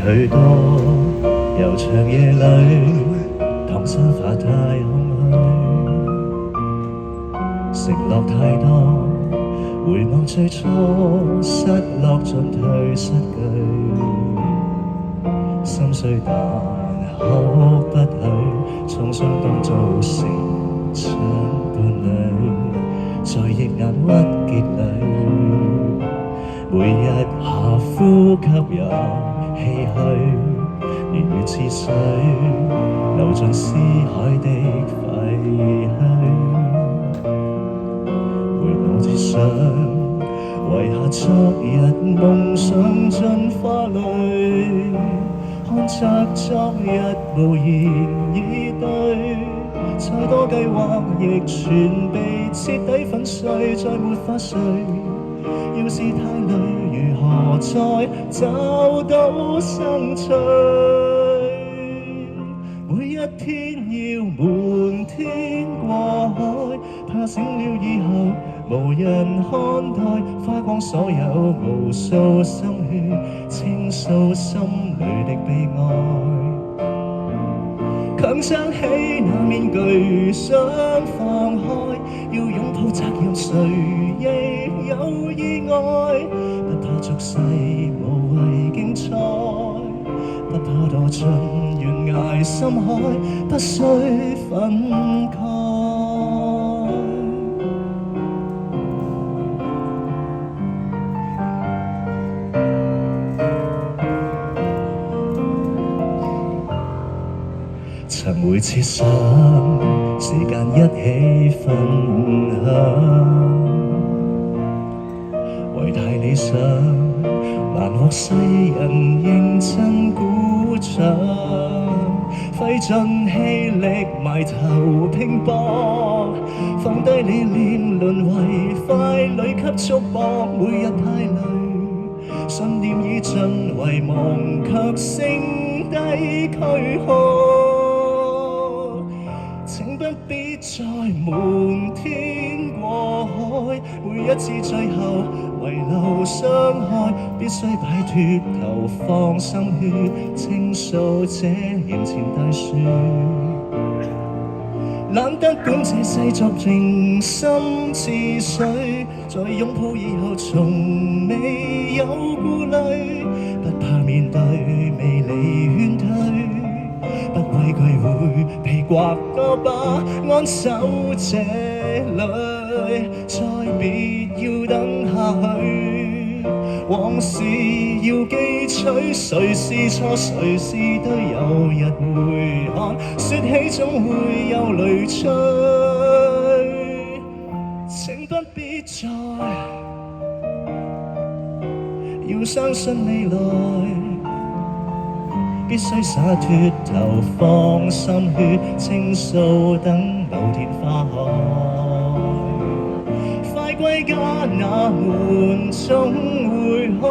許多悠長夜裏，當沙發太空虛，承諾太多，回望最初失落進退失據，心碎但哭不許，創傷當做成長伴侶，在逆眼鬱結裏，每日下呼吸又唏噓，年月似水，流進思海的廢墟。回望自想，遺下昨日夢想進花裏，看着昨日無言以對，再多計劃亦全被徹底粉碎，再沒法睡。要是太累，如何再找到生趣？每一天要瞞天過海，怕醒了以後無人看待，花光所有無數心血，傾訴心裏的悲哀。強撐起那面具想放開，要擁抱責任誰亦有意外，不怕俗世無謂競賽，不怕墮進懸崖深海，不需分開。曾會設想時間一起分享，為太理想難獲世人認真鼓掌，費盡氣力埋頭拼搏，放低理念淪為傀儡給束縛，每日太累，信念已盡遺忘，卻剩低軀殼。請不必再瞞天過海，每一次最後遺留傷害，必須擺脫投放心血，傾訴這營前大樹。懶得管這世俗情深似水，在擁抱以後從未有顧慮，不怕面對未離勸退，不畏懼會被刮多把，安守這裏，再別要等下去。往事要記取，誰是錯誰是對，有日回看，說起總會有淚催。請不必再要相信未來，必須灑脫投放心血，傾訴等某天花開，快歸家那門總會開，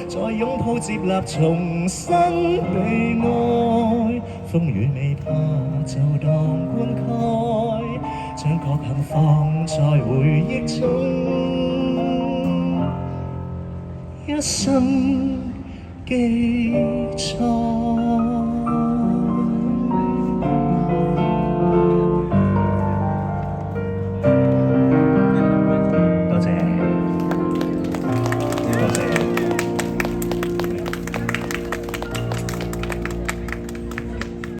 再擁抱接納重新被愛，風雨未怕就當灌溉，將確幸放在回憶中，一生記載。